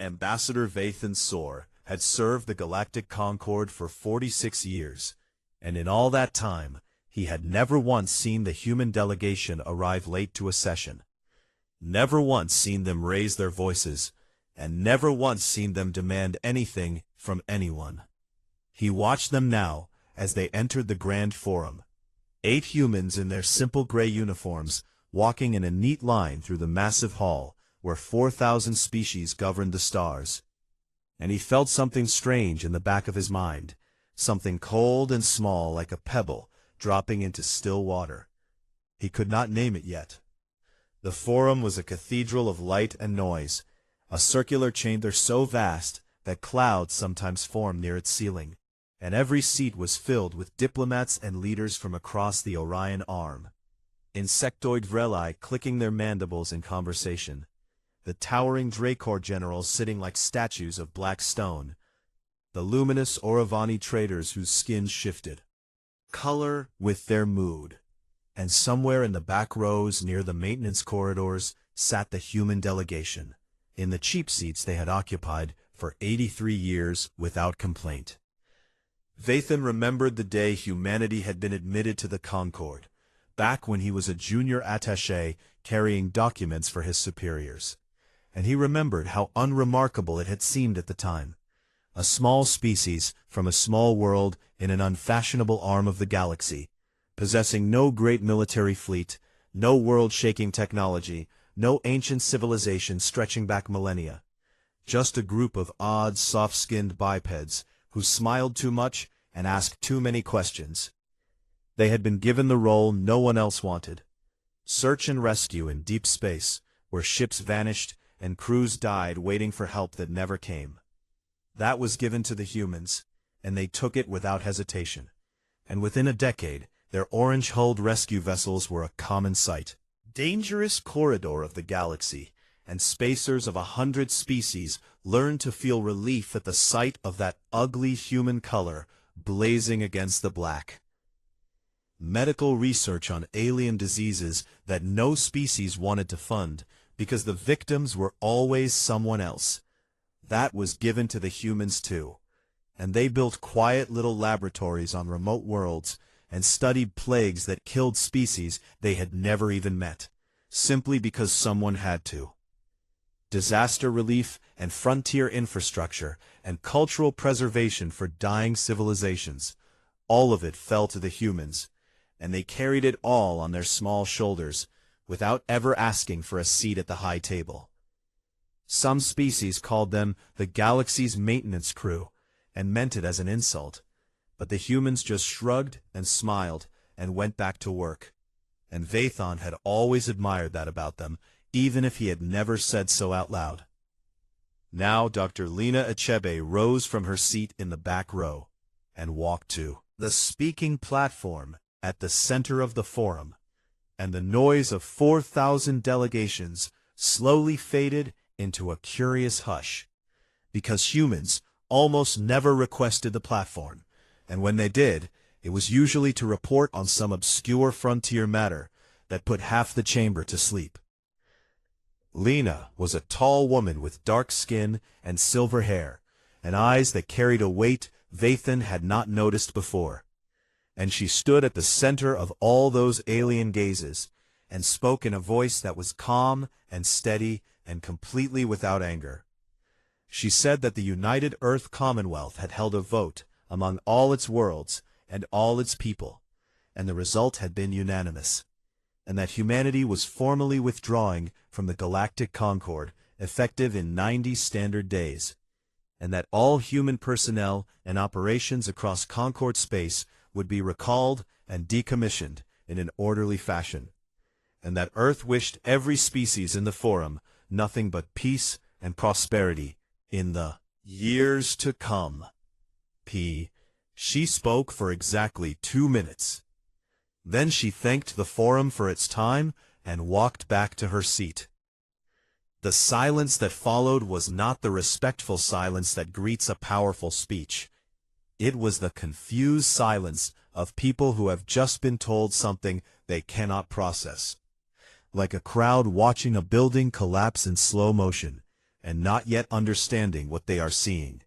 Ambassador Vathan Sor had served the Galactic Concord for 46 years, and in all that time, he had never once seen the human delegation arrive late to a session. Never once seen them raise their voices, and never once seen them demand anything from anyone. He watched them now as they entered the Grand Forum. 8 humans in their simple gray uniforms, walking in a neat line through the massive hall where 4,000 species governed the stars. And he felt something strange in the back of his mind, something cold and small like a pebble dropping into still water. He could not name it yet. The forum was a cathedral of light and noise, a circular chamber so vast that clouds sometimes formed near its ceiling, and every seat was filled with diplomats and leaders from across the Orion Arm. Insectoid Vreli clicking their mandibles in conversation, the towering Dracor generals sitting like statues of black stone, the luminous Oravani traders whose skins shifted color with their mood, and somewhere in the back rows near the maintenance corridors sat the human delegation, in the cheap seats they had occupied for 83 years without complaint. Vathan remembered the day humanity had been admitted to the Concord, back when he was a junior attaché carrying documents for his superiors. And he remembered how unremarkable it had seemed at the time. A small species from a small world in an unfashionable arm of the galaxy, possessing no great military fleet, no world-shaking technology, no ancient civilization stretching back millennia. Just a group of odd, soft-skinned bipeds who smiled too much and asked too many questions. They had been given the role no one else wanted. Search and rescue in deep space, where ships vanished and crews died waiting for help that never came. That was given to the humans, and they took it without hesitation. And within a decade, their orange-hulled rescue vessels were a common sight. Dangerous corridor of the galaxy, and spacers of 100 species learned to feel relief at the sight of that ugly human color blazing against the black. Medical research on alien diseases that no species wanted to fund, because the victims were always someone else. That was given to the humans too, and they built quiet little laboratories on remote worlds and studied plagues that killed species they had never even met, simply because someone had to. Disaster relief and frontier infrastructure and cultural preservation for dying civilizations, all of it fell to the humans, and they carried it all on their small shoulders, without ever asking for a seat at the high table. Some species called them the galaxy's maintenance crew, and meant it as an insult, but the humans just shrugged and smiled and went back to work. And Vathan had always admired that about them, even if he had never said so out loud. Now Dr. Lena Achebe rose from her seat in the back row, and walked to the speaking platform at the center of the forum, and the noise of 4,000 delegations slowly faded into a curious hush, because humans almost never requested the platform, and when they did, it was usually to report on some obscure frontier matter that put half the chamber to sleep. Lena was a tall woman with dark skin and silver hair, and eyes that carried a weight Vathan had not noticed before. And she stood at the center of all those alien gazes, and spoke in a voice that was calm and steady and completely without anger. She said that the United Earth Commonwealth had held a vote among all its worlds and all its people, and the result had been unanimous, and that humanity was formally withdrawing from the Galactic Concord, effective in 90 standard days, and that all human personnel and operations across Concord space would be recalled and decommissioned in an orderly fashion, and that Earth wished every species in the forum nothing but peace and prosperity in the years to come. She spoke for exactly 2 minutes. Then she thanked the forum for its time and walked back to her seat. The silence that followed was not the respectful silence that greets a powerful speech. It was the confused silence of people who have just been told something they cannot process. Like a crowd watching a building collapse in slow motion, and not yet understanding what they are seeing.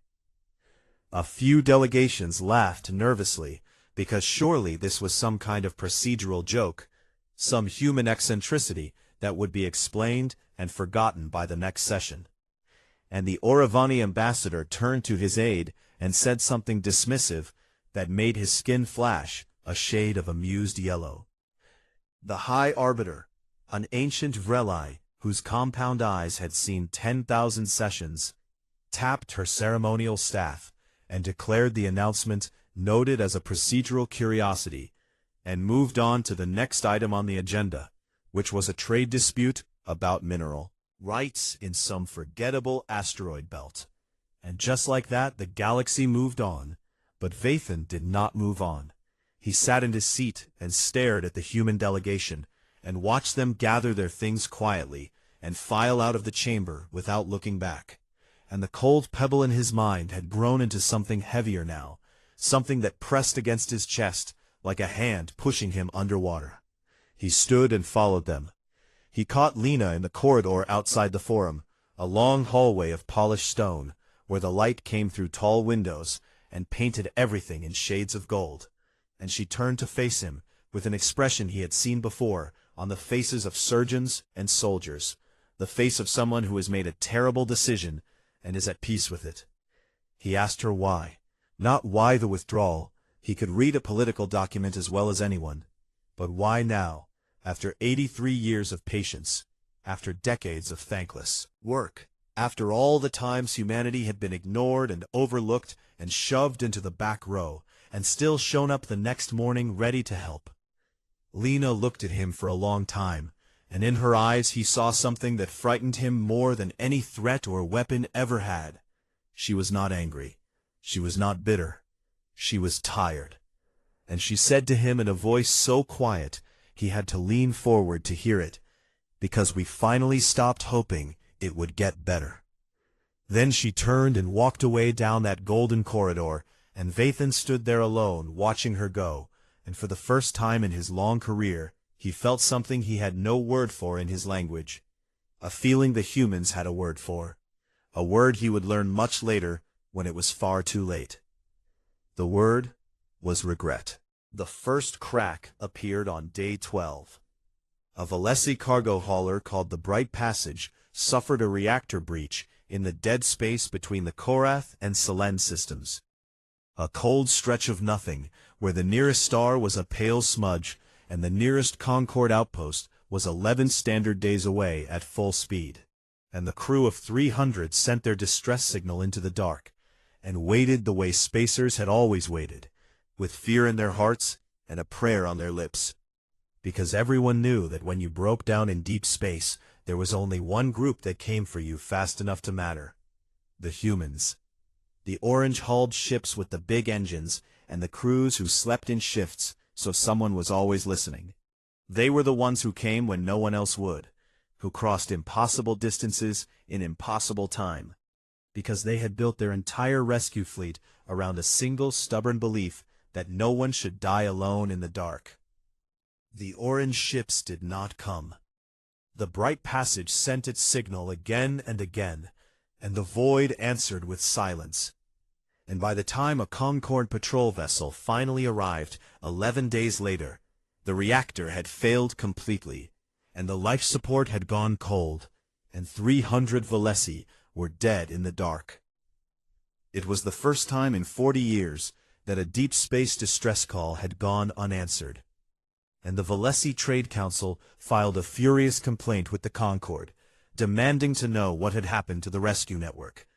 A few delegations laughed nervously, because surely this was some kind of procedural joke, some human eccentricity that would be explained and forgotten by the next session. And the Oravani ambassador turned to his aide and said something dismissive that made his skin flash a shade of amused yellow. The High Arbiter, an ancient Vreli whose compound eyes had seen 10,000 sessions, tapped her ceremonial staff and declared the announcement noted as a procedural curiosity, and moved on to the next item on the agenda, which was a trade dispute about mineral rights in some forgettable asteroid belt. And just like that, the galaxy moved on, but Vathan did not move on. He sat in his seat and stared at the human delegation, and watched them gather their things quietly and file out of the chamber without looking back. And the cold pebble in his mind had grown into something heavier now, something that pressed against his chest like a hand pushing him underwater. He stood and followed them. He caught Lena in the corridor outside the forum, a long hallway of polished stone, where the light came through tall windows and painted everything in shades of gold. And she turned to face him, with an expression he had seen before on the faces of surgeons and soldiers, the face of someone who has made a terrible decision and is at peace with it. He asked her why. Not why the withdrawal, he could read a political document as well as anyone, but why now, after 83 years of patience, after decades of thankless work, after all the times humanity had been ignored and overlooked and shoved into the back row, and still shown up the next morning ready to help. Lena looked at him for a long time, and in her eyes he saw something that frightened him more than any threat or weapon ever had. She was not angry. She was not bitter. She was tired. And she said to him in a voice so quiet he had to lean forward to hear it, because we finally stopped hoping it would get better. Then she turned and walked away down that golden corridor, and Vathan stood there alone, watching her go, and for the first time in his long career, he felt something he had no word for in his language, a feeling the humans had a word for, a word he would learn much later when it was far too late. The word was regret. The first crack appeared on day 12. A Valesi cargo hauler called the Bright Passage suffered a reactor breach in the dead space between the Korath and Selen systems. A cold stretch of nothing, where the nearest star was a pale smudge, and the nearest Concord outpost was 11 standard days away at full speed. And the crew of 300 sent their distress signal into the dark, and waited the way spacers had always waited, with fear in their hearts and a prayer on their lips. Because everyone knew that when you broke down in deep space, there was only one group that came for you fast enough to matter. The humans. The orange-hulled ships with the big engines, and the crews who slept in shifts, so someone was always listening. They were the ones who came when no one else would, who crossed impossible distances in impossible time, because they had built their entire rescue fleet around a single stubborn belief that no one should die alone in the dark. The orange ships did not come. The Bright Passage sent its signal again and again, and the void answered with silence. And by the time a Concord patrol vessel finally arrived 11 days later, the reactor had failed completely, and the life support had gone cold, and 300 Valesi were dead in the dark. It was the first time in 40 years that a deep space distress call had gone unanswered, and the Valesi Trade Council filed a furious complaint with the Concord, demanding to know what had happened to the rescue network.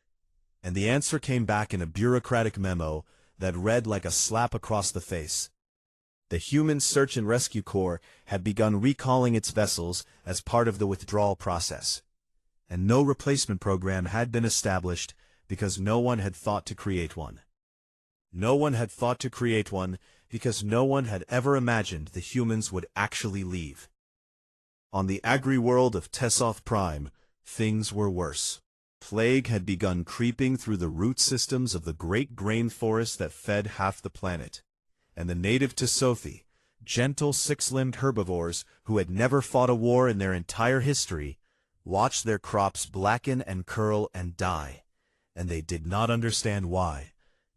And the answer came back in a bureaucratic memo that read like a slap across the face. The Human Search and Rescue Corps had begun recalling its vessels as part of the withdrawal process, and no replacement program had been established because no one had thought to create one. No one had thought to create one because no one had ever imagined the humans would actually leave. On the agri-world of Tessoth Prime, things were worse. Plague had begun creeping through the root systems of the great grain forest that fed half the planet, and the native Tessothi, gentle six-limbed herbivores who had never fought a war in their entire history, watched their crops blacken and curl and die, and they did not understand why,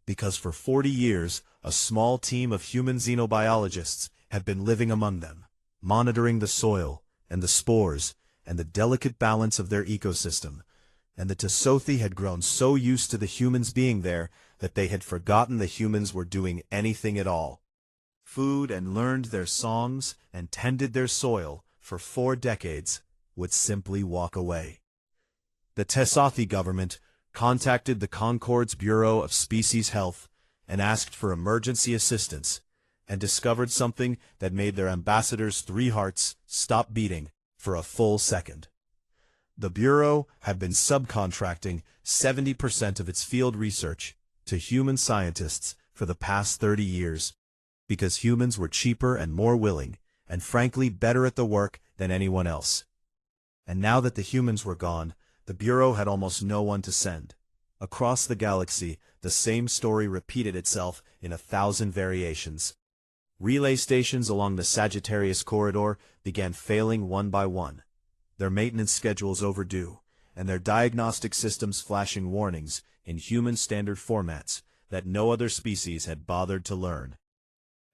because for 40 years a small team of human xenobiologists had been living among them, monitoring the soil and the spores and the delicate balance of their ecosystem, and the Tesothi had grown so used to the humans being there that they had forgotten the humans were doing anything at all. Food and learned their songs and tended their soil for 4 decades, would simply walk away. The Tesothi government contacted the Concord's Bureau of Species Health and asked for emergency assistance, and discovered something that made their ambassador's 3 hearts stop beating for a full second. The Bureau had been subcontracting 70% of its field research to human scientists for the past 30 years, because humans were cheaper and more willing, and frankly better at the work than anyone else. And now that the humans were gone, the Bureau had almost no one to send. Across the galaxy, the same story repeated itself in 1,000 variations. Relay stations along the Sagittarius corridor began failing one by one, their maintenance schedules overdue, and their diagnostic systems flashing warnings in human standard formats that no other species had bothered to learn.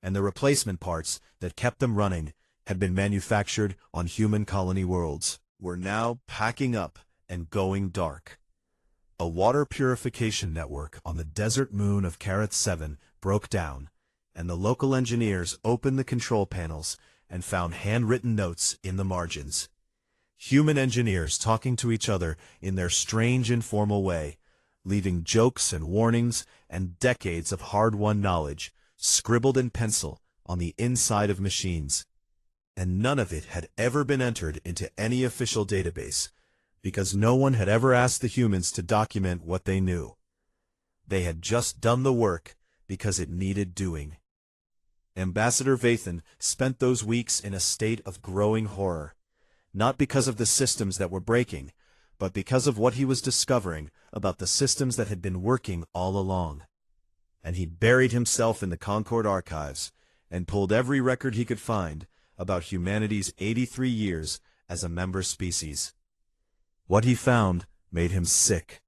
And the replacement parts that kept them running had been manufactured on human colony worlds, were now packing up and going dark. A water purification network on the desert moon of Kareth 7 broke down, and the local engineers opened the control panels and found handwritten notes in the margins. Human engineers talking to each other in their strange informal way, leaving jokes and warnings and decades of hard-won knowledge scribbled in pencil on the inside of machines. And none of it had ever been entered into any official database, because no one had ever asked the humans to document what they knew. They had just done the work because it needed doing. Ambassador Vathan spent those weeks in a state of growing horror, not because of the systems that were breaking, but because of what he was discovering about the systems that had been working all along. And he buried himself in the Concord archives and pulled every record he could find about humanity's 83 years as a member species. What he found made him sick.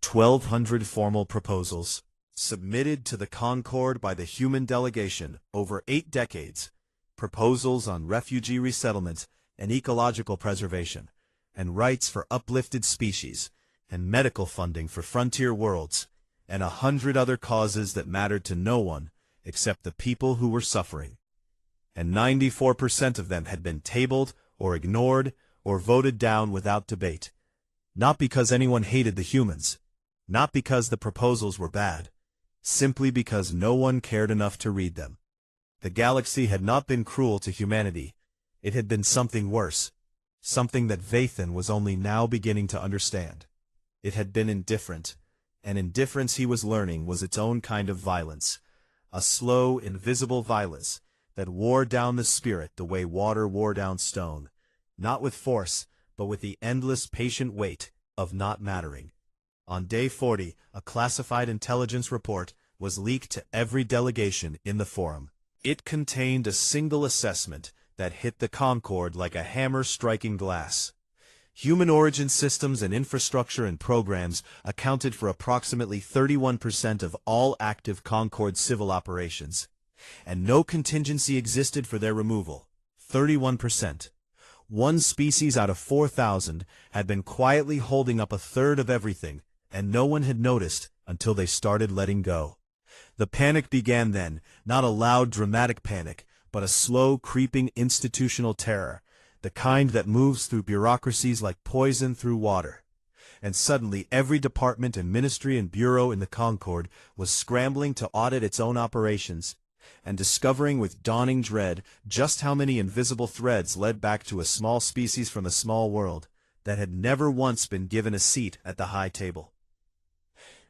1,200 formal proposals, submitted to the Concord by the human delegation over 8 decades, proposals on refugee resettlement and ecological preservation, and rights for uplifted species, and medical funding for frontier worlds, and 100 other causes that mattered to no one except the people who were suffering. And 94% of them had been tabled or ignored or voted down without debate. Not because anyone hated the humans, not because the proposals were bad, simply because no one cared enough to read them. The galaxy had not been cruel to humanity. It had been something worse, something that Vathan was only now beginning to understand. It had been indifferent, and indifference, he was learning, was its own kind of violence, a slow, invisible violence that wore down the spirit the way water wore down stone, not with force, but with the endless patient weight of not mattering. On day 40, a classified intelligence report was leaked to every delegation in the forum. It contained a single assessment that hit the Concord like a hammer striking glass. Human origin systems and infrastructure and programs accounted for approximately 31% of all active Concord civil operations, and no contingency existed for their removal. 31%. One species out of 4,000 had been quietly holding up 1/3 of everything, and no one had noticed until they started letting go. The panic began then, not a loud, dramatic panic, but a slow, creeping institutional terror, the kind that moves through bureaucracies like poison through water. And suddenly every department and ministry and bureau in the Concord was scrambling to audit its own operations, and discovering with dawning dread just how many invisible threads led back to a small species from a small world that had never once been given a seat at the high table.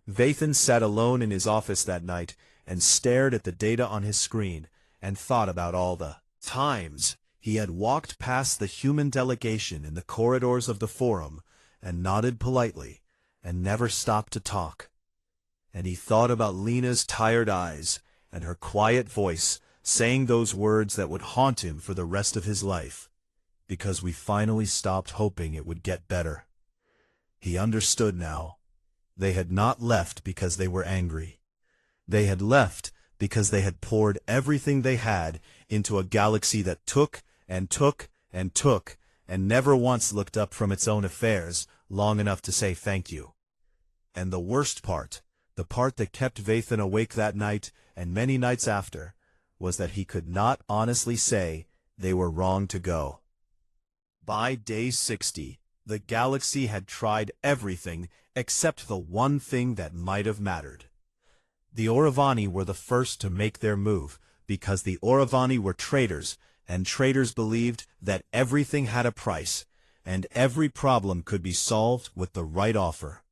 Vathan sat alone in his office that night and stared at the data on his screen and thought about all the times he had walked past the human delegation in the corridors of the forum and nodded politely and never stopped to talk. And he thought about Lena's tired eyes and her quiet voice saying those words that would haunt him for the rest of his life. because we finally stopped hoping it would get better. He understood now. They had not left because they were angry. They had left because they had poured everything they had into a galaxy that took and took and took and never once looked up from its own affairs long enough to say thank you. And the worst part, the part that kept Vathan awake that night and many nights after, was that he could not honestly say they were wrong to go. By day 60, the galaxy had tried everything except the one thing that might have mattered. The Auravani were the first to make their move, because the Auravani were traitors, and traitors believed that everything had a price, and every problem could be solved with the right offer.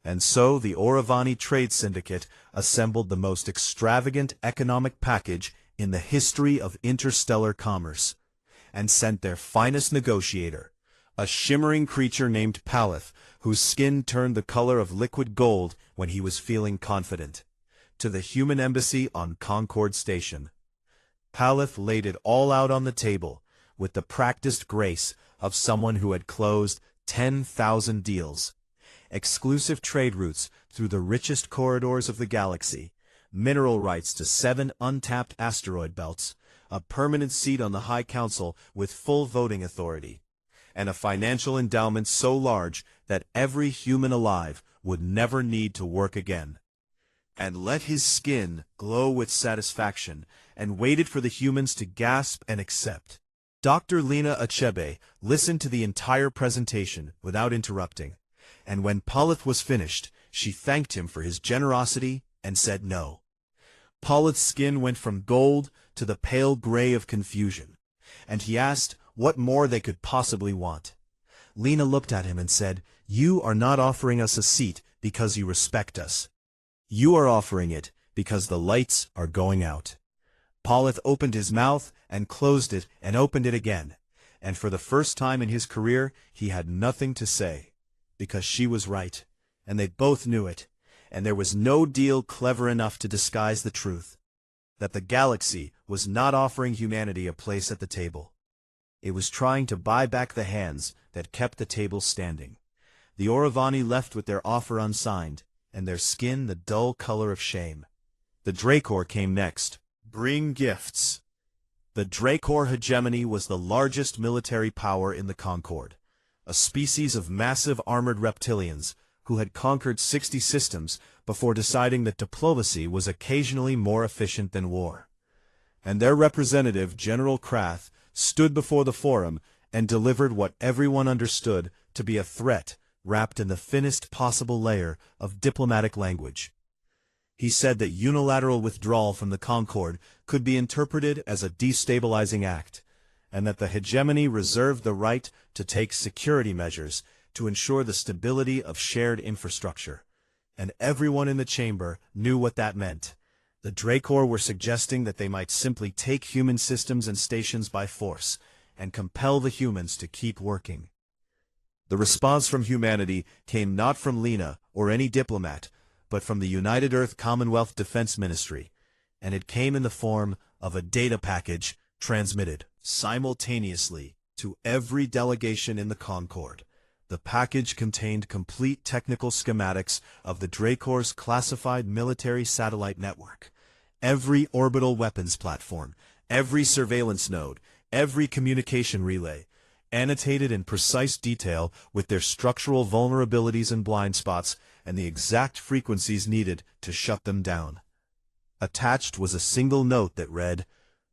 And so the Auravani Trade Syndicate assembled the most extravagant economic package in the history of interstellar commerce, and sent their finest negotiator, a shimmering creature named Paleth, whose skin turned the color of liquid gold when he was feeling confident, to the human embassy on Concord Station. Paleth laid it all out on the table, with the practiced grace of someone who had closed 10,000 deals. Exclusive trade routes through the richest corridors of the galaxy, mineral rights to 7 untapped asteroid belts, a permanent seat on the High Council with full voting authority, and a financial endowment so large that every human alive would never need to work again. And let his skin glow with satisfaction, and waited for the humans to gasp and accept. Dr. Lena Achebe listened to the entire presentation without interrupting, and when Paleth was finished, she thanked him for his generosity and said no. Paleth's skin went from gold to the pale gray of confusion, and he asked what more they could possibly want. Lena looked at him and said, "You are not offering us a seat because you respect us. You are offering it because the lights are going out." Paleth opened his mouth and closed it and opened it again, and for the first time in his career he had nothing to say, because she was right, and they both knew it, and there was no deal clever enough to disguise the truth, that the galaxy was not offering humanity a place at the table. It was trying to buy back the hands that kept the table standing. The Auravani left with their offer unsigned, and their skin the dull color of shame. The Dracor came next. Bring gifts. The Dracor hegemony was the largest military power in the Concord, a species of massive armored reptilians who had conquered 60 systems before deciding that diplomacy was occasionally more efficient than war. And their representative, General Krath, stood before the forum and delivered what everyone understood to be a threat wrapped in the thinnest possible layer of diplomatic language. He said that unilateral withdrawal from the Concord could be interpreted as a destabilizing act, and that the hegemony reserved the right to take security measures to ensure the stability of shared infrastructure. And everyone in the chamber knew what that meant. The Dracor were suggesting that they might simply take human systems and stations by force, and compel the humans to keep working. The response from humanity came not from Lena or any diplomat, but from the United Earth Commonwealth Defense Ministry, and it came in the form of a data package transmitted simultaneously to every delegation in the Concord. The package contained complete technical schematics of the Dracor's classified military satellite network, every orbital weapons platform, every surveillance node, every communication relay, annotated in precise detail with their structural vulnerabilities and blind spots, and the exact frequencies needed to shut them down. Attached was a single note that read,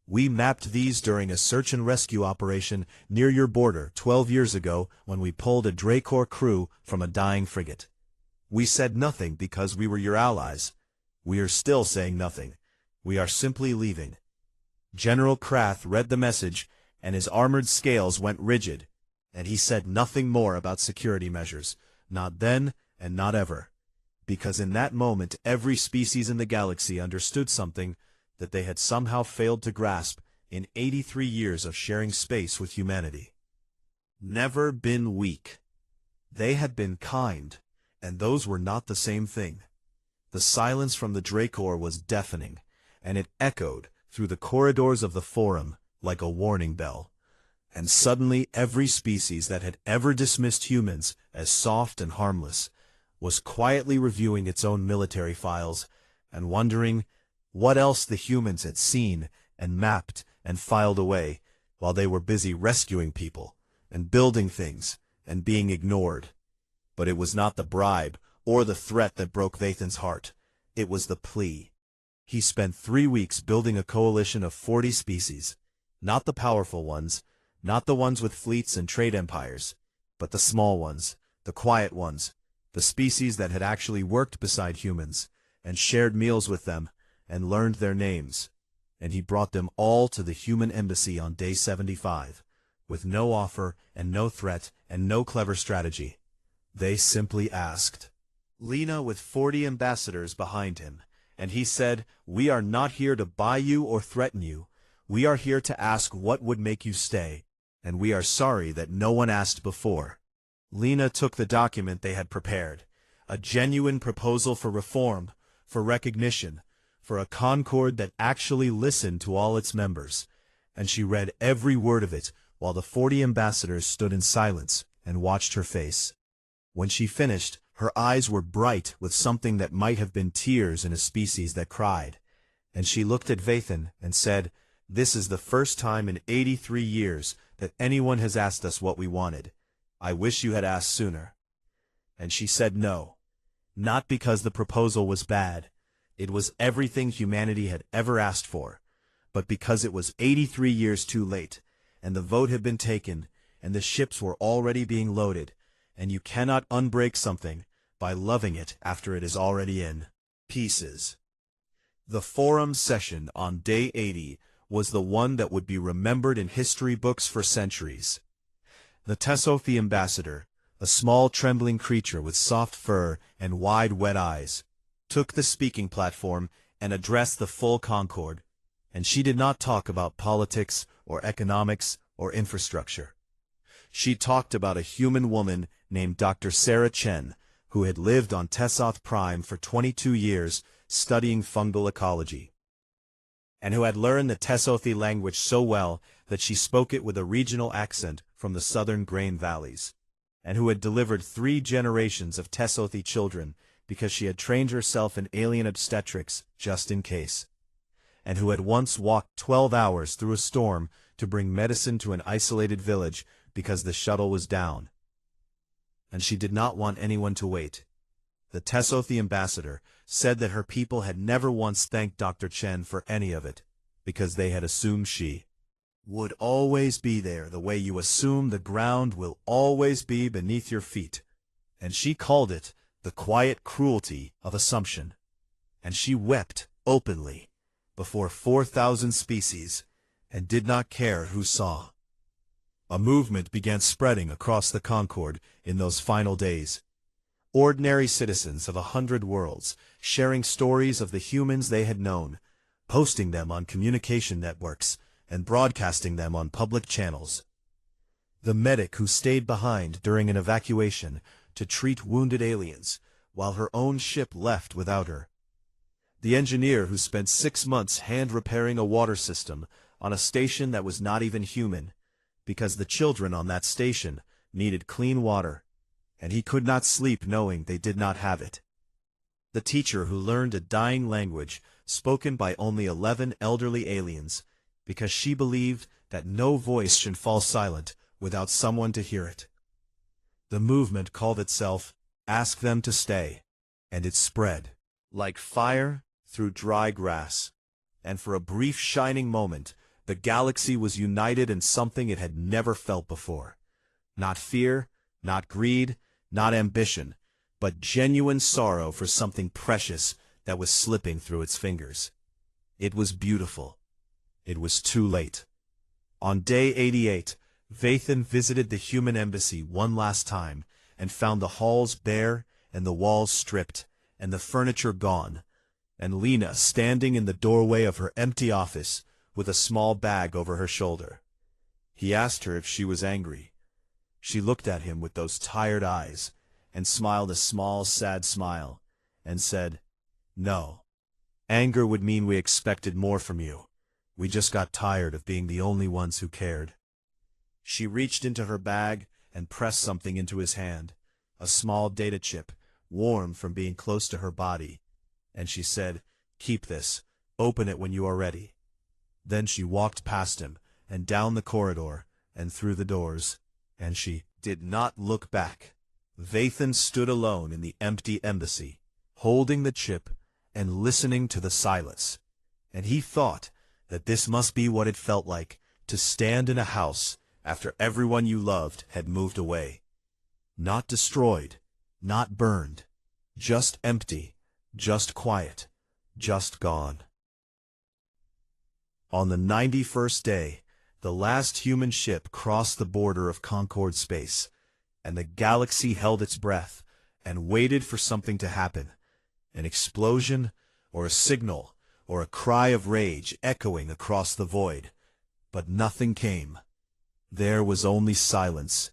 "We mapped these during a search and rescue operation near your border 12 years ago when we pulled a Dracor crew from a dying frigate. We said nothing because we were your allies. We are still saying nothing. We are simply leaving." General Krath read the message, and his armored scales went rigid, and he said nothing more about security measures, not then and not ever, because in that moment every species in the galaxy understood something that they had somehow failed to grasp in 83 years of sharing space with humanity. Never been weak. They had been kind, and those were not the same thing. The silence from the Dracor was deafening, and it echoed through the corridors of the forum like a warning bell. And suddenly every species that had ever dismissed humans as soft and harmless was quietly reviewing its own military files and wondering what else the humans had seen and mapped and filed away while they were busy rescuing people and building things and being ignored. But it was not the bribe or the threat that broke Vathan's heart. It was the plea. He spent 3 weeks building a coalition of 40 species, not the powerful ones, not the ones with fleets and trade empires, but the small ones, the quiet ones, the species that had actually worked beside humans, and shared meals with them, and learned their names. And he brought them all to the human embassy on day 75, with no offer and no threat and no clever strategy. They simply asked. Lena with 40 ambassadors behind him, and he said, "We are not here to buy you or threaten you. We are here to ask what would make you stay, and we are sorry that no one asked before." Lena took the document they had prepared, a genuine proposal for reform, for recognition, for a concord that actually listened to all its members, and she read every word of it while the 40 ambassadors stood in silence and watched her face. When she finished, her eyes were bright with something that might have been tears in a species that cried, and she looked at Vathan and said, "This is the first time in 83 years that anyone has asked us what we wanted. I wish you had asked sooner." And she said no, not because the proposal was bad. It was everything humanity had ever asked for, but because it was 83 years too late, and the vote had been taken, and the ships were already being loaded, and you cannot unbreak something by loving it after it is already in pieces. The forum session on day 80 was the one that would be remembered in history books for centuries. The Tessothi ambassador, a small trembling creature with soft fur and wide wet eyes, took the speaking platform and addressed the full concord, and she did not talk about politics or economics or infrastructure. She talked about a human woman named Dr. Sarah Chen, who had lived on Tessoth Prime for 22 years studying fungal ecology, and who had learned the Tessothi language so well that she spoke it with a regional accent from the southern grain valleys, and who had delivered 3 generations of Tessothi children because she had trained herself in alien obstetrics just in case, and who had once walked 12 hours through a storm to bring medicine to an isolated village because the shuttle was down. And she did not want anyone to wait. The Tessothi ambassador said that her people had never once thanked Dr. Chen for any of it, because they had assumed she would always be there the way you assume the ground will always be beneath your feet. And she called it the quiet cruelty of assumption. And she wept openly before 4,000 species and did not care who saw. A movement began spreading across the Concord in those final days. Ordinary citizens of 100 worlds, sharing stories of the humans they had known, posting them on communication networks, and broadcasting them on public channels. The medic who stayed behind during an evacuation to treat wounded aliens, while her own ship left without her. The engineer who spent 6 months hand-repairing a water system on a station that was not even human, because the children on that station needed clean water, and he could not sleep knowing they did not have it. The teacher who learned a dying language spoken by only 11 elderly aliens, because she believed that no voice should fall silent without someone to hear it. The movement called itself Ask Them to Stay, and it spread like fire through dry grass, and for a brief shining moment the galaxy was united in something it had never felt before. Not fear, not greed, not ambition, but genuine sorrow for something precious that was slipping through its fingers. It was beautiful. It was too late. On day 88, Vathan visited the human embassy one last time and found the halls bare and the walls stripped and the furniture gone, and Lena standing in the doorway of her empty office with a small bag over her shoulder. He asked her if she was angry. She looked at him with those tired eyes and smiled a small, sad smile and said, "No. Anger would mean we expected more from you. We just got tired of being the only ones who cared." She reached into her bag and pressed something into his hand, a small data chip, warm from being close to her body. And she said, "Keep this. Open it when you are ready." Then she walked past him, and down the corridor, and through the doors, and she did not look back. Vathan stood alone in the empty embassy, holding the chip and listening to the silence. And he thought that this must be what it felt like to stand in a house after everyone you loved had moved away. Not destroyed, not burned, just empty, just quiet, just gone. On the 91st day, the last human ship crossed the border of Concorde space, and the galaxy held its breath and waited for something to happen, an explosion or a signal or a cry of rage echoing across the void. But nothing came. There was only silence.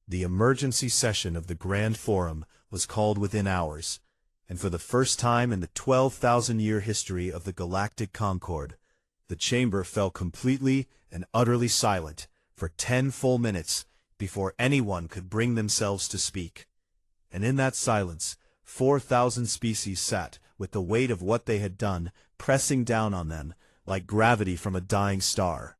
The emergency session of the Grand Forum was called within hours, and for the first time in the 12,000-year history of the Galactic Concorde, the chamber fell completely and utterly silent for 10 full minutes before anyone could bring themselves to speak. And in that silence, 4,000 species sat with the weight of what they had done pressing down on them like gravity from a dying star.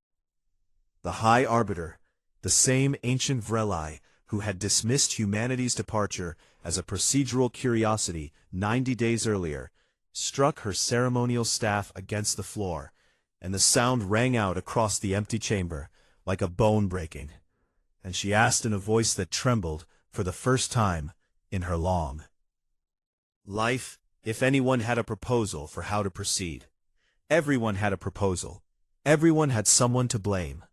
The High Arbiter, the same ancient Vreli who had dismissed humanity's departure as a procedural curiosity 90 days earlier, struck her ceremonial staff against the floor, and the sound rang out across the empty chamber like a bone breaking. And she asked in a voice that trembled for the first time in her long life if anyone had a proposal for how to proceed. Everyone had a proposal. Everyone had someone to blame.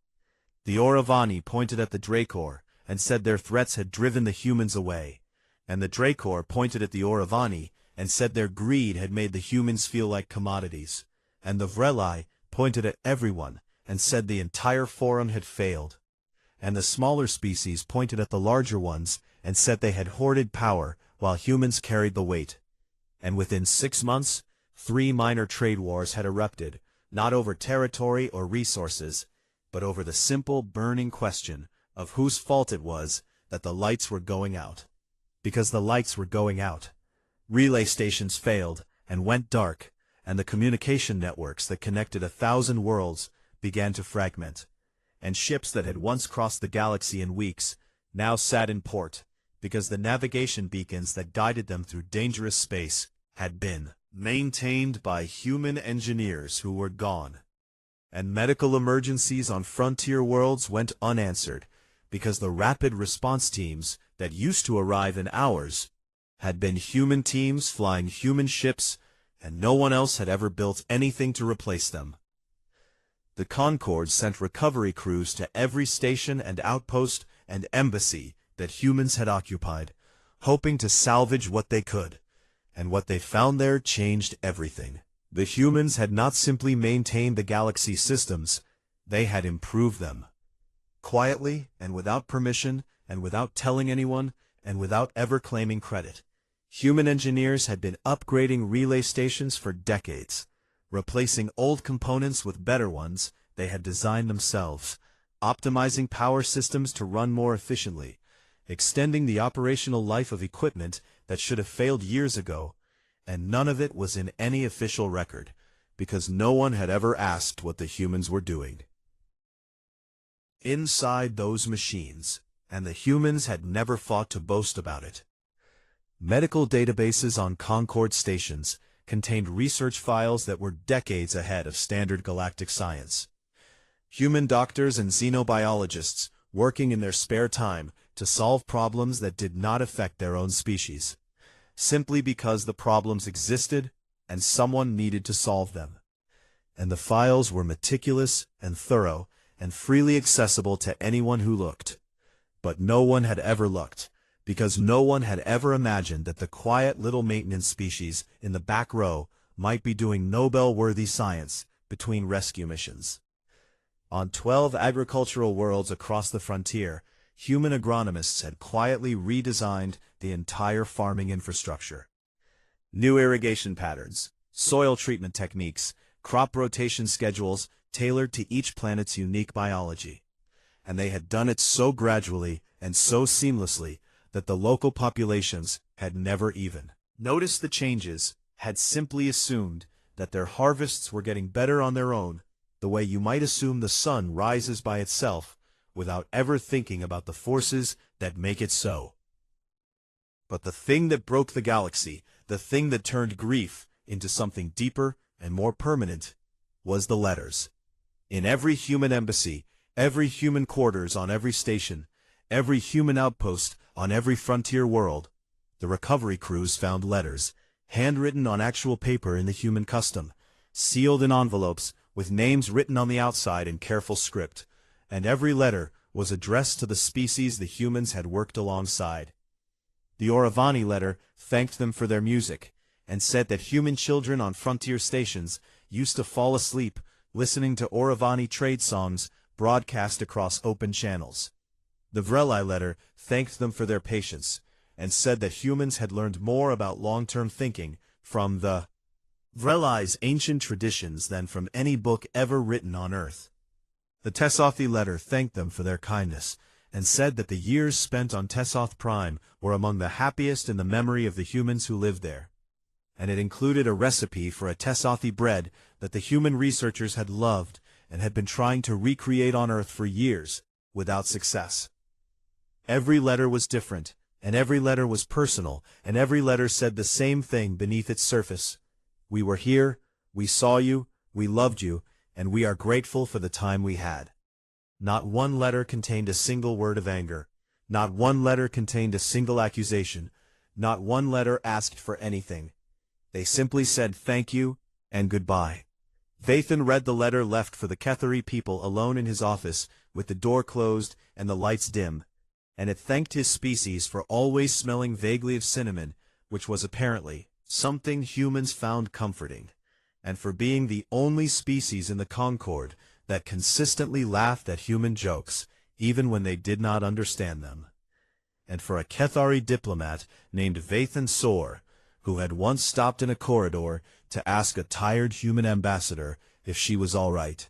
The Auravani pointed at the Dracor and said their threats had driven the humans away, and the Dracor pointed at the Auravani and said their greed had made the humans feel like commodities, and the Vreli pointed at everyone and said the entire forum had failed, and the smaller species pointed at the larger ones and said they had hoarded power while humans carried the weight. And within 6 months, 3 minor trade wars had erupted, not over territory or resources, but over the simple burning question of whose fault it was that the lights were going out. Because the lights were going out, relay stations failed and went dark, and the communication networks that connected 1,000 worlds began to fragment, and ships that had once crossed the galaxy in weeks now sat in port, because the navigation beacons that guided them through dangerous space had been maintained by human engineers who were gone. And medical emergencies on frontier worlds went unanswered, because the rapid response teams that used to arrive in hours had been human teams flying human ships, and no one else had ever built anything to replace them. The Concorde sent recovery crews to every station and outpost and embassy that humans had occupied, hoping to salvage what they could, and what they found there changed everything. The humans had not simply maintained the galaxy systems, they had improved them. Quietly and without permission and without telling anyone and without ever claiming credit, human engineers had been upgrading relay stations for decades, replacing old components with better ones they had designed themselves, optimizing power systems to run more efficiently, extending the operational life of equipment that should have failed years ago, and none of it was in any official record, because no one had ever asked what the humans were doing inside those machines, and the humans had never fought to boast about it. Medical databases on Concorde stations contained research files that were decades ahead of standard galactic science. Human doctors and xenobiologists working in their spare time to solve problems that did not affect their own species, simply because the problems existed and someone needed to solve them. And the files were meticulous and thorough and freely accessible to anyone who looked. But no one had ever looked, because no one had ever imagined that the quiet little maintenance species in the back row might be doing Nobel-worthy science between rescue missions. On 12 agricultural worlds across the frontier, human agronomists had quietly redesigned the entire farming infrastructure. New irrigation patterns, soil treatment techniques, crop rotation schedules tailored to each planet's unique biology. and they had done it so gradually and so seamlessly that the local populations had never even noticed the changes, had simply assumed that their harvests were getting better on their own, the way you might assume the sun rises by itself, without ever thinking about the forces that make it so. But the thing that broke the galaxy, the thing that turned grief into something deeper and more permanent, was the letters. In every human embassy, every human quarters on every station, every human outpost on every frontier world, the recovery crews found letters, handwritten on actual paper in the human custom, sealed in envelopes with names written on the outside in careful script, and every letter was addressed to the species the humans had worked alongside. The Oravani letter thanked them for their music, and said that human children on frontier stations used to fall asleep listening to Oravani trade songs broadcast across open channels. The Vreli letter thanked them for their patience, and said that humans had learned more about long-term thinking from the Vreli's ancient traditions than from any book ever written on Earth. The Tessothi letter thanked them for their kindness, and said that the years spent on Tessoth Prime were among the happiest in the memory of the humans who lived there. And it included a recipe for a Tessothi bread that the human researchers had loved and had been trying to recreate on Earth for years, without success. Every letter was different, and every letter was personal, and every letter said the same thing beneath its surface. We were here, we saw you, we loved you, and we are grateful for the time we had. Not one letter contained a single word of anger. Not one letter contained a single accusation. Not one letter asked for anything. They simply said thank you and goodbye. Vathan read the letter left for the Kethari people alone in his office, with the door closed and the lights dim, and it thanked his species for always smelling vaguely of cinnamon, which was apparently something humans found comforting, and for being the only species in the Concord that consistently laughed at human jokes, even when they did not understand them, and for a Kethari diplomat named Vathan Sor, who had once stopped in a corridor to ask a tired human ambassador if she was all right.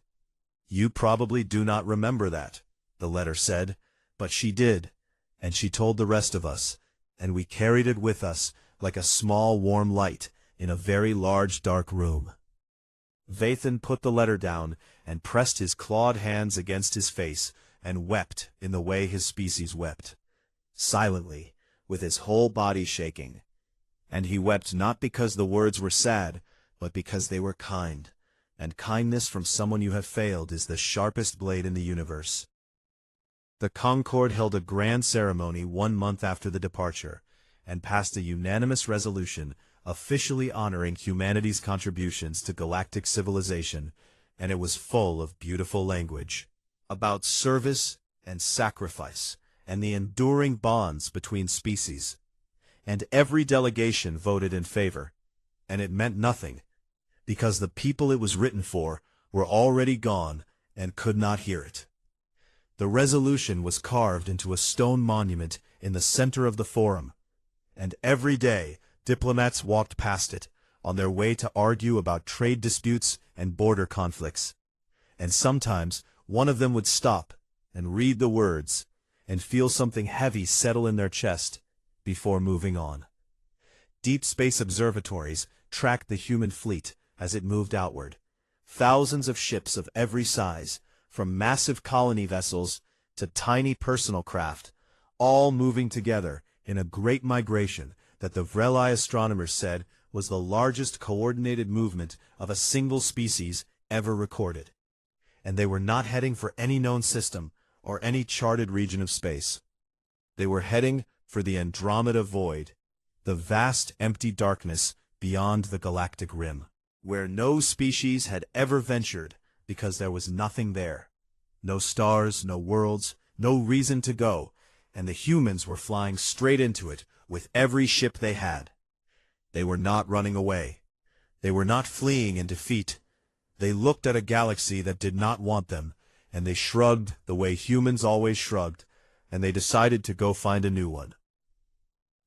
You probably do not remember that, the letter said, but she did, and she told the rest of us, and we carried it with us like a small warm light in a very large dark room. Vathan put the letter down and pressed his clawed hands against his face and wept in the way his species wept, silently, with his whole body shaking. And he wept not because the words were sad, but because they were kind, and kindness from someone you have failed is the sharpest blade in the universe. The Concord held a grand ceremony 1 month after the departure, and passed a unanimous resolution officially honoring humanity's contributions to galactic civilization, and it was full of beautiful language about service and sacrifice and the enduring bonds between species. And every delegation voted in favor, and it meant nothing, because the people it was written for were already gone and could not hear it. The resolution was carved into a stone monument in the center of the forum, and every day diplomats walked past it on their way to argue about trade disputes and border conflicts. And sometimes one of them would stop and read the words and feel something heavy settle in their chest before moving on. Deep space observatories tracked the human fleet as it moved outward. Thousands of ships of every size, from massive colony vessels to tiny personal craft, all moving together in a great migration that the Vreli astronomers said was the largest coordinated movement of a single species ever recorded. And they were not heading for any known system or any charted region of space. They were heading for the Andromeda Void, the vast empty darkness beyond the galactic rim, where no species had ever ventured because there was nothing there. No stars, no worlds, no reason to go, and the humans were flying straight into it with every ship they had. They were not running away. They were not fleeing in defeat. They looked at a galaxy that did not want them, and they shrugged the way humans always shrugged, and they decided to go find a new one.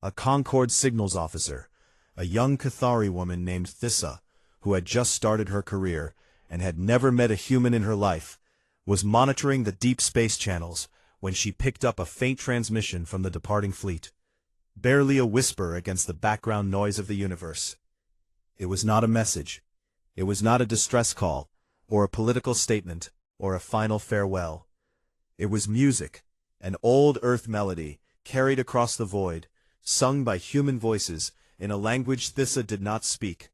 A Concord signals officer, a young Cathari woman named Thissa, who had just started her career and had never met a human in her life, was monitoring the deep space channels when she picked up a faint transmission from the departing fleet, barely a whisper against the background noise of the universe. It was not a message. It was not a distress call, or a political statement, or a final farewell. It was music, an old Earth melody, carried across the void, sung by human voices in a language Thissa did not speak.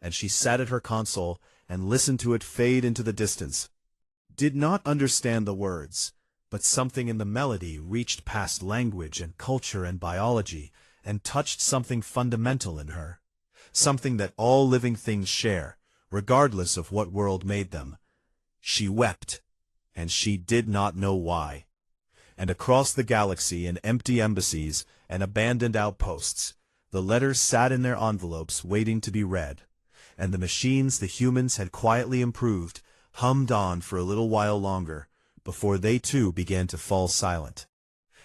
And she sat at her console and listened to it fade into the distance. Did not understand the words, but something in the melody reached past language and culture and biology and touched something fundamental in her. Something that all living things share, regardless of what world made them. She wept, and she did not know why. And across the galaxy in empty embassies and abandoned outposts, the letters sat in their envelopes waiting to be read, and the machines the humans had quietly improved hummed on for a little while longer, before they too began to fall silent.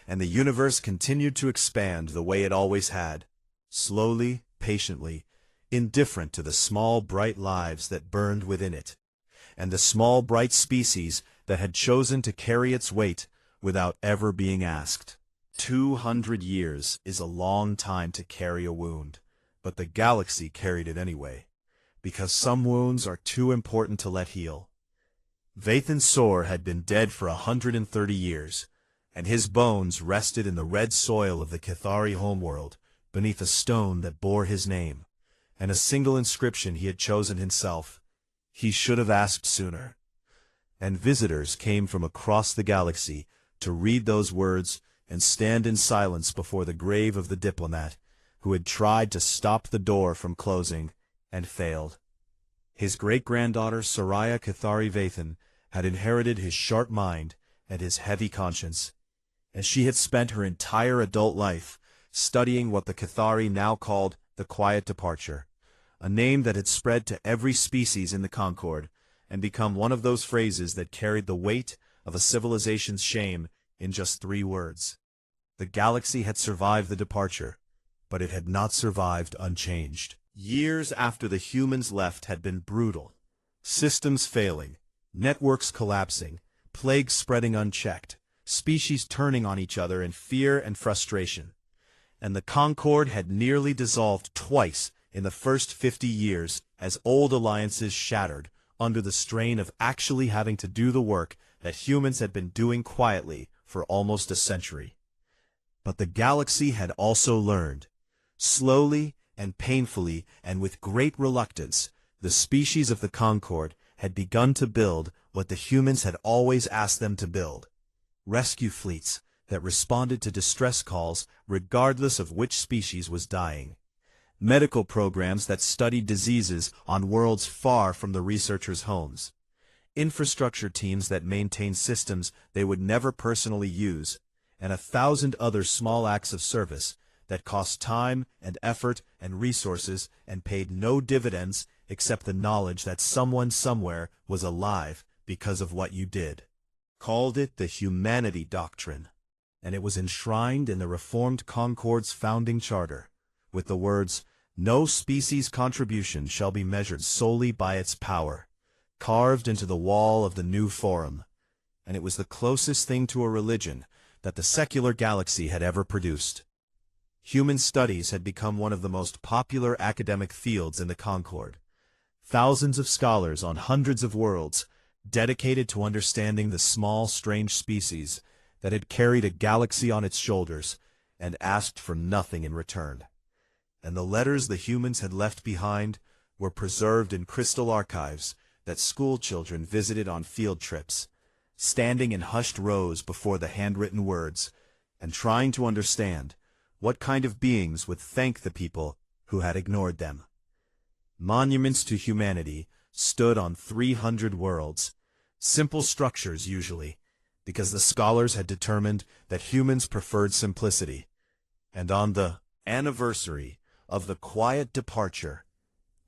And the universe continued to expand the way it always had, slowly, patiently, indifferent to the small bright lives that burned within it, and the small bright species that had chosen to carry its weight without ever being asked. 200 years is a long time to carry a wound, but the galaxy carried it anyway, because some wounds are too important to let heal. Vathan Sor had been dead for 130 years, and his bones rested in the red soil of the Cathari homeworld, beneath a stone that bore his name, and a single inscription he had chosen himself. He should have asked sooner. And visitors came from across the galaxy to read those words and stand in silence before the grave of the diplomat who had tried to stop the door from closing and failed. His great-granddaughter Soraya Cathari Vathan had inherited his sharp mind and his heavy conscience, and she had spent her entire adult life studying what the Cathari now called the Quiet Departure, a name that had spread to every species in the Concord and become one of those phrases that carried the weight of a civilization's shame in just 3 words. The galaxy had survived the departure, but it had not survived unchanged. Years after the humans left had been brutal. Systems failing, networks collapsing, plagues spreading unchecked, species turning on each other in fear and frustration. And the Concord had nearly dissolved twice in the first 50 years as old alliances shattered under the strain of actually having to do the work that humans had been doing quietly for almost a century. But the galaxy had also learned. Slowly and painfully and with great reluctance, the species of the Concord had begun to build what the humans had always asked them to build: rescue fleets that responded to distress calls regardless of which species was dying, medical programs that studied diseases on worlds far from the researchers' homes, infrastructure teams that maintained systems they would never personally use, and 1,000 other small acts of service that cost time and effort and resources and paid no dividends except the knowledge that someone somewhere was alive because of what you did. Called it the Humanity Doctrine, and it was enshrined in the Reformed Concord's founding charter, with the words, "No species' contribution shall be measured solely by its power," carved into the wall of the new forum, and it was the closest thing to a religion that the secular galaxy had ever produced. Human studies had become one of the most popular academic fields in the Concord. Thousands of scholars on hundreds of worlds, dedicated to understanding the small, strange species that had carried a galaxy on its shoulders and asked for nothing in return. And the letters the humans had left behind were preserved in crystal archives that school children visited on field trips, standing in hushed rows before the handwritten words, and trying to understand what kind of beings would thank the people who had ignored them. Monuments to humanity stood on 300 worlds, simple structures usually, because the scholars had determined that humans preferred simplicity. And on the anniversary of the Quiet Departure,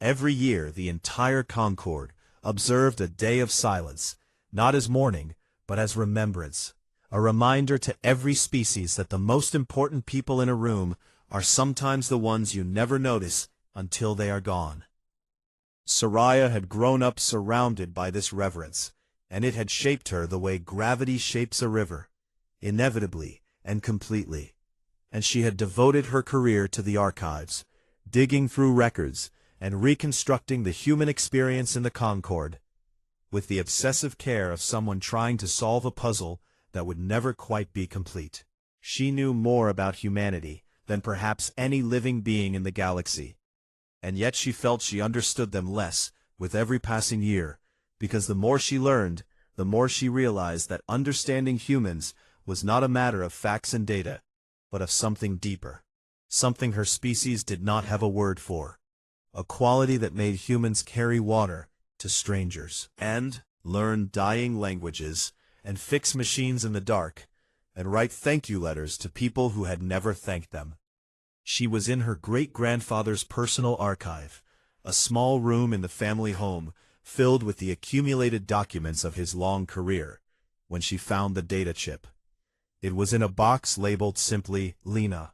every year the entire Concord observed a day of silence, not as mourning, but as remembrance, a reminder to every species that the most important people in a room are sometimes the ones you never notice until they are gone. Soraya had grown up surrounded by this reverence, and it had shaped her the way gravity shapes a river, inevitably and completely. And she had devoted her career to the archives, digging through records and reconstructing the human experience in the Concorde, with the obsessive care of someone trying to solve a puzzle that would never quite be complete. She knew more about humanity than perhaps any living being in the galaxy, and yet she felt she understood them less with every passing year, because the more she learned, the more she realized that understanding humans was not a matter of facts and data, but of something deeper, something her species did not have a word for, a quality that made humans carry water to strangers, and learn dying languages, and fix machines in the dark, and write thank-you letters to people who had never thanked them. She was in her great-grandfather's personal archive, a small room in the family home filled with the accumulated documents of his long career, when she found the data chip. It was in a box labeled simply Lena,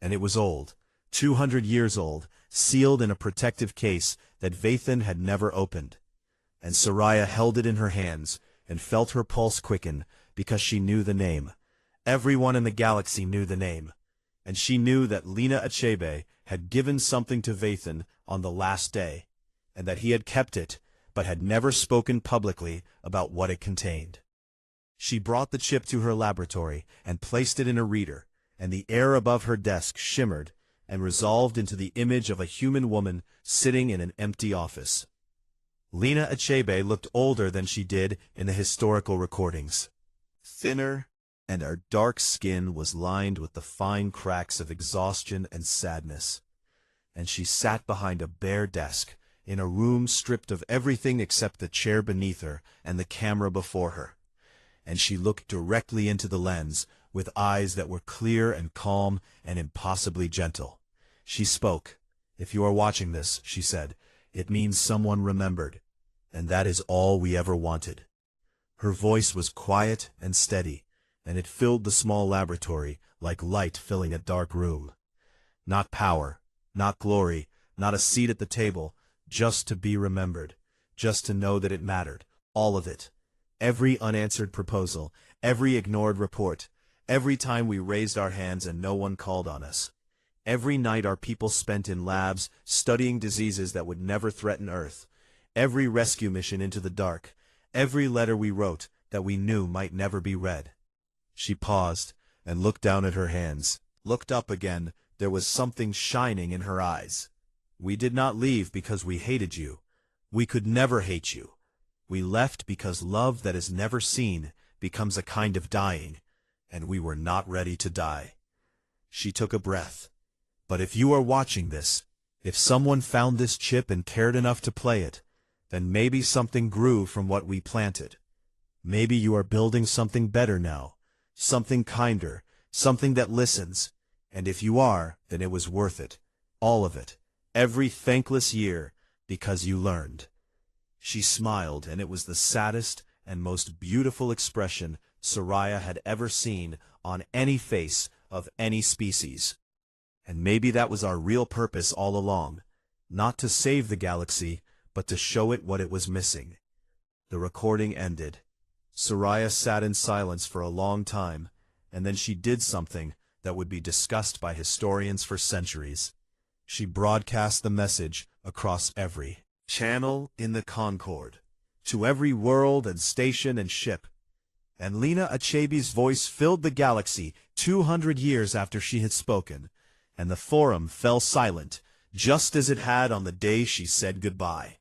and it was old, 200 years old, sealed in a protective case that Vathan had never opened. And Soraya held it in her hands and felt her pulse quicken because she knew the name. Everyone in the galaxy knew the name, and she knew that Lena Achebe had given something to Vathan on the last day, and that he had kept it, but had never spoken publicly about what it contained. She brought the chip to her laboratory and placed it in a reader, and the air above her desk shimmered and resolved into the image of a human woman sitting in an empty office. Lena Achebe looked older than she did in the historical recordings, thinner, and her dark skin was lined with the fine cracks of exhaustion and sadness. And she sat behind a bare desk, in a room stripped of everything except the chair beneath her and the camera before her. And she looked directly into the lens, with eyes that were clear and calm and impossibly gentle. She spoke. "If you are watching this," she said, "it means someone remembered, and that is all we ever wanted." Her voice was quiet and steady, and it filled the small laboratory like light filling a dark room. Not power, not glory, not a seat at the table, just to be remembered, just to know that it mattered, all of it. Every unanswered proposal, every ignored report, every time we raised our hands and no one called on us. Every night our people spent in labs studying diseases that would never threaten Earth. Every rescue mission into the dark. Every letter we wrote that we knew might never be read. She paused and looked down at her hands, looked up again. There was something shining in her eyes. "We did not leave because we hated you. We could never hate you. We left because love that is never seen becomes a kind of dying, and we were not ready to die." She took a breath. "But if you are watching this, if someone found this chip and cared enough to play it, then maybe something grew from what we planted. Maybe you are building something better now, something kinder, something that listens. And if you are, then it was worth it, all of it, every thankless year, because you learned." She smiled, and it was the saddest and most beautiful expression Soraya had ever seen on any face of any species. And maybe that was our real purpose all along, not to save the galaxy, but to show it what it was missing. The recording ended. Soraya sat in silence for a long time, and then she did something that would be discussed by historians for centuries. She broadcast the message across every channel in the Concorde, to every world and station and ship. And Lena Achebe's voice filled the galaxy 200 years after she had spoken, and the forum fell silent, just as it had on the day she said goodbye.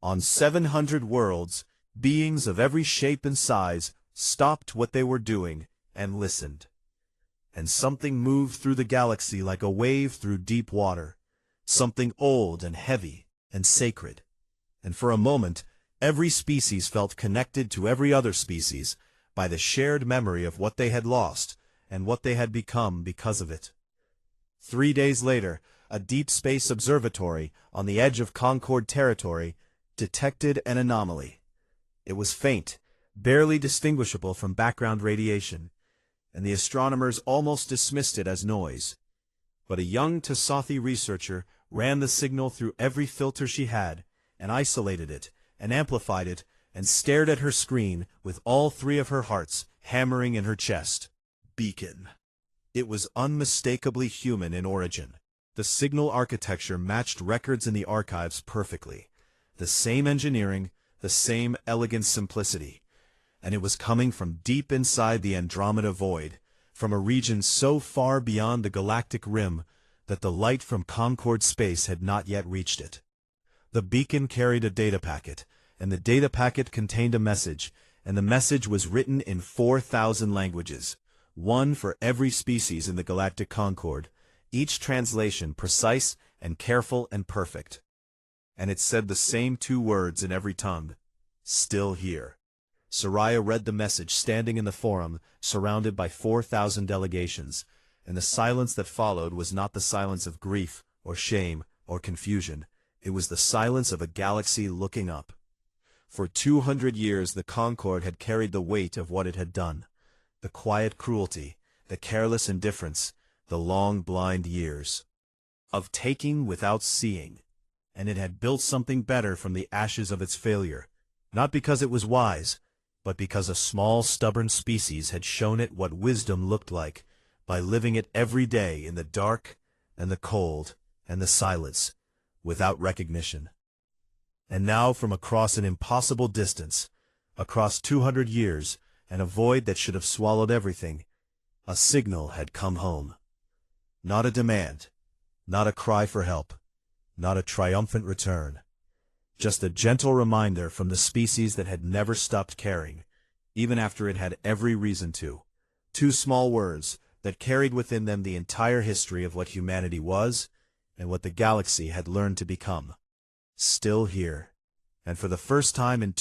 On 700 worlds, beings of every shape and size stopped what they were doing and listened. And something moved through the galaxy like a wave through deep water, something old and heavy and sacred. And for a moment, every species felt connected to every other species by the shared memory of what they had lost and what they had become because of it. 3 days later, a deep space observatory on the edge of Concorde territory detected an anomaly. It was faint, barely distinguishable from background radiation, and the astronomers almost dismissed it as noise. But a young Tasathi researcher ran the signal through every filter she had, and isolated it, and amplified it, and stared at her screen with all three of her hearts hammering in her chest. Beacon. It was unmistakably human in origin. The signal architecture matched records in the archives perfectly. The same engineering, the same elegant simplicity. And it was coming from deep inside the Andromeda Void, from a region so far beyond the galactic rim that the light from Concord space had not yet reached it. The beacon carried a data packet, and the data packet contained a message, and the message was written in 4,000 languages, one for every species in the galactic Concord, each translation precise and careful and perfect. And it said the same two words in every tongue: still here. Soraya read the message standing in the forum, surrounded by 4,000 delegations, and the silence that followed was not the silence of grief or shame or confusion. It was the silence of a galaxy looking up. For 200 years the Concord had carried the weight of what it had done. The quiet cruelty, the careless indifference, the long blind years of taking without seeing. And it had built something better from the ashes of its failure, not because it was wise, but because a small stubborn species had shown it what wisdom looked like, by living it every day in the dark and the cold and the silence, without recognition. And now from across an impossible distance, across 200 years, and a void that should have swallowed everything, a signal had come home. Not a demand, not a cry for help, not a triumphant return. Just a gentle reminder from the species that had never stopped caring, even after it had every reason to. Two small words that carried within them the entire history of what humanity was and what the galaxy had learned to become. Still here. And for the first time in